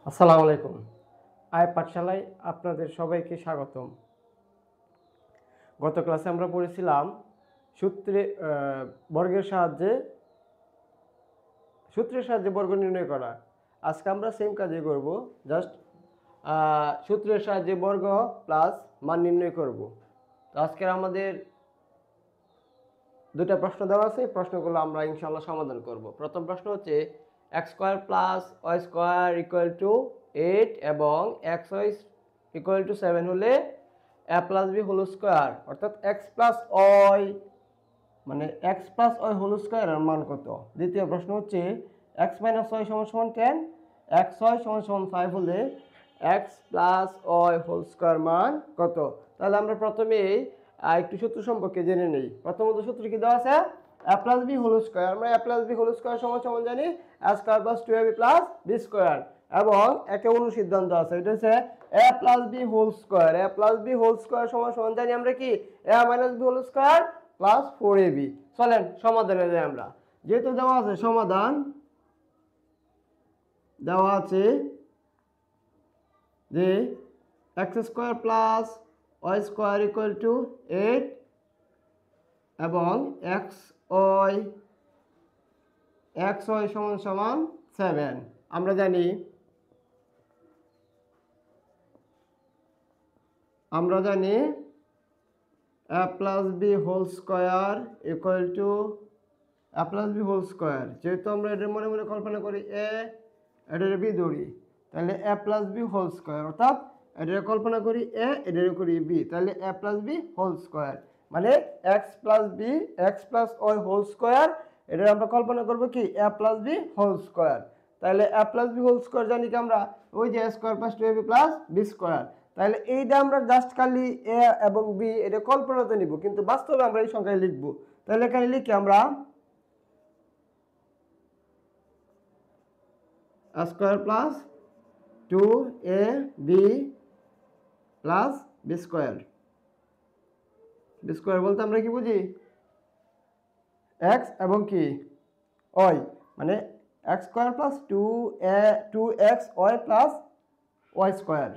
আসসালামু আলাইকুম। আয় পাঠশালায় আপনাদের সবাইকে স্বাগতম। গত ক্লাসে আমরা পড়েছিলাম সূত্রে বর্গের সাহায্যে সূত্রের সাহায্যে বর্গ নির্ণয় করা। আজকে আমরা সেম কাজই করব, জাস্ট সূত্রের সাহায্যে বর্গ প্লাস মান নির্ণয় করব। তো আজকের আমাদের দুটা প্রশ্ন দেওয়া আছে, প্রশ্নগুলো আমরা ইনশাআল্লাহ সমাধান করব। প্রথম প্রশ্ন হচ্ছে x square plus y square equal to 8 এবং xy ইকুয়াল টু 7 হলে a plus b whole square অর্থাৎ x প্লাস y মানে x প্লাস y হোল স্কয়ারের মান কত। দ্বিতীয় প্রশ্ন হচ্ছে x মাইনাস y সমান সমান 10, xy সমান সমান 5 হলে x plus y whole square মান কত। তাহলে আমরা প্রথমেই একটু সূত্র সম্পর্কে জেনে নেই। প্রথমত সূত্র কি দেওয়া আছে, a plus b whole square. আমরা a plus b whole square সমান সমান জানি a square plus 2ab plus b square, এবং একে অনুসিদ্ধান্ত আছে, এটা হচ্ছে a plus b whole square. a plus b whole square সমান সমান জানি আমরা কি a minus b whole square plus 4ab। চলেন সমাধানে যাই আমরা। যেহেতু দেওয়া আছে সমাধান দেওয়া আছে যে x square plus y square equal to 8 এবং xy সমান সমান 7। আমরা জানি a plus B whole square equal to a plus B whole square. যেহেতু আমরা এটার মনে মনে কল্পনা করি a, এটার বি ধরি, তাহলে a plus B whole square, অর্থাৎ এটার কল্পনা করি a, এটার করি বি, তাহলে a plus B whole square মানে x plus B X plus Y whole square. এটার আমরা কল্পনা করব কি a plus B whole square. তাহলে a plus B whole square জানি কি আমরা ওই যে a square plus 2ab plus b square. তাহলে এইটা আমরা জাস্ট খালি a এবং b এটা কল্পনাতে নিব, কিন্তু বাস্তবে আমরা এই সংখ্যায় লিখব। তাহলে এখানে লিখি আমরা a square plus 2ab plus b square. b square বলতে আমরা কি বুঝি, x এবং কি y, মানে x square plus 2xy plus y square.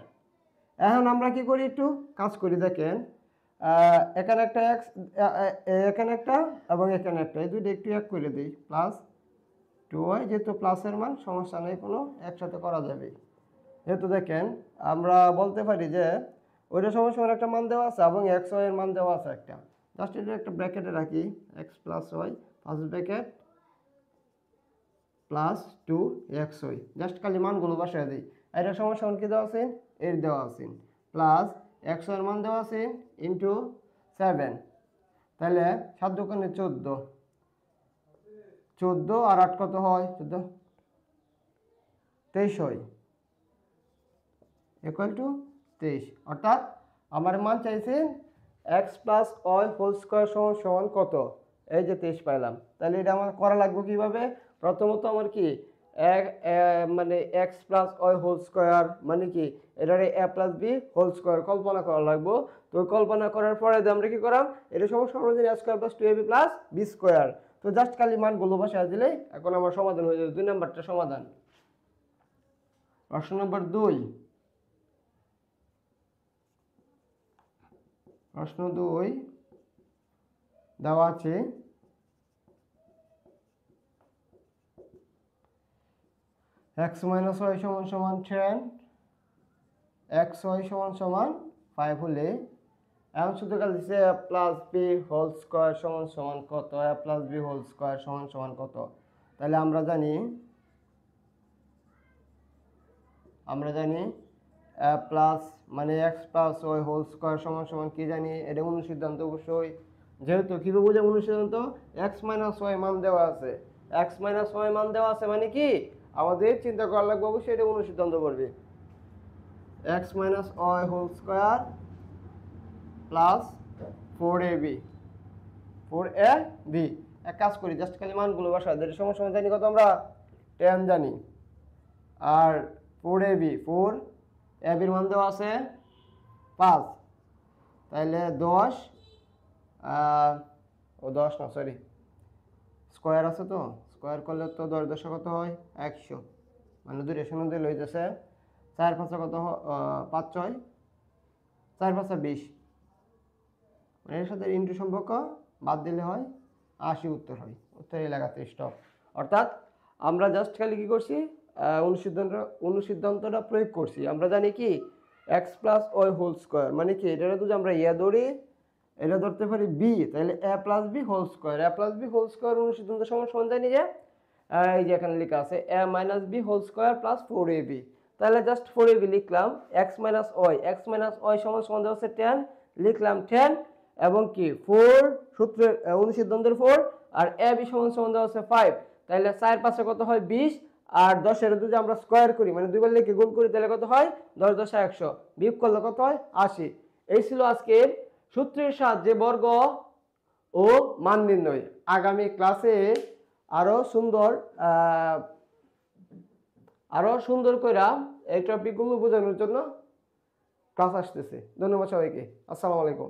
এখন আমরা কি করি, একটু কাজ করি, দেখেন এখানে একটা x, এখানে একটা এবং এখানে একটা, এই দুইটা একটু এক করে দিই, প্লাস 2y, যেহেতু প্লাসের মান সমস্যা নেই, কোনো একসাথে করা যাবে। যেহেতু দেখেন আমরা বলতে পারি যে ওইটা সমান সমান একটা মান দেওয়া আছে এবং এক্স ওয়াই এর মান দেওয়া আছে একটা, জাস্ট এটা একটা ব্র্যাকেটে রাখি, X plus Y first bracket plus 2xy, just খালি মানগুলো বসায় দিই। এটা সমান সমান কি দেওয়া আছে, এর দেওয়া আছে প্লাস এক্স ওয়াই এর মান দেওয়া আছে ইন্টু 7, তাহলে 7 দোকানে 14, 14 আর 8 কত হয়, 14 23 হয়, ইকুয়াল টু 23। অর্থাৎ আমার মান চাইছেন X plus Y whole square সমান সমান কত, এই যে 23 পাইলাম। তাহলে এটা আমার করা লাগবে কিভাবে, প্রথমত আমার কি মানে X plus Y whole square মানে কি এটারে A plus B whole square কল্পনা করা লাগবে। তো কল্পনা করার পরে আমরা কি করাম, এটা সমস্যা আমরা জানি a square plus 2ab plus b square. তো জাস্ট খালি মানগুলো বসায় দিলেই এখন আমার সমাধান হয়ে যাবে। 2 নাম্বারটা সমাধান। প্রশ্ন নম্বর 2, প্রশ্ন 2 দেওয়া আছে x মাইনাস ওয়াই সমান সমান 10, xy সমান সমান 5 হলে এখন শুধু কাল দিচ্ছে a plus B whole square সমান সমান কত, a plus B whole square সমান সমান কত। তাহলে আমরা জানি a প্লাস মানে x plus Y whole square সমান সমান কি জানি, এটা অনুসিদ্ধান্ত অবশ্যই। যেহেতু কি বোঝায় অনুসিদ্ধান্ত, x মাইনাস ওয়াই মান দেওয়া আছে, x মাইনাস ওয়াই মান দেওয়া আছে মানে কি আমাদের চিন্তা করা লাগবে, অবশ্যই এটা অনুসিদ্ধান্ত করবে x minus Y whole square plus 4ab 4ab। এক কাজ করি, জাস্ট খালি মানগুলো বসা দেয়, সমস্যা জানি কত আমরা 10 জানি, আর 4ab 4ab এর মান দেওয়া আছে 5, তাহলে 10 10 না সরি স্কয়ার আছে, তো স্কয়ার করলে তো 10 10 কত হয় 100, মানে 2 শূন্য দিয়ে লইতেছে 4 5 কত 5 6 4 5 20, মানে এর সাথে ইনটু সম্পর্ক বাদ দিলে হয় 80 উত্তর হয়। উত্তর এই লেখাতে স্টপ। অর্থাৎ আমরা জাস্ট খালি কি করছি, অনুসিদ্ধান্তটা প্রয়োগ করছি। আমরা জানি কি X plus Y whole square মানে কি, এটা যদি আমরা ইয়া ধরি, এটা ধরতে পারি বি, তাহলে A plus B whole square, A plus B whole square অনুসিদ্ধান্ত সমান জানি যে এই যে এখানে লেখা আছে A minus B whole square plus 4ab, তাহলে জাস্ট 4ab লিখলাম, এক্স মাইনাস ওয়াই সমান সমান হচ্ছে 10, লিখলাম 10 এবং কি 4 সূত্রের অনুসিদ্ধান্তের 4 আর এ বি সমান সমান হচ্ছে 5, তাহলে 4 5 কত হয় 20 আর 10 এর যদি আমরা স্কয়ার করি মানে দুইবার লিখে গুণ করি তাহলে কত হয় 10 10 100, বিয়োগ করলে কত হয় 80। এই ছিল আজকের সূত্রের সাহায্যে বর্গ ও মান নির্ণয়। আগামী ক্লাসে আরো সুন্দর কইরা এই টপিকগুলো বোঝানোর জন্য ক্লাস আসতেছে। ধন্যবাদ সবাইকে। আসসালামু আলাইকুম।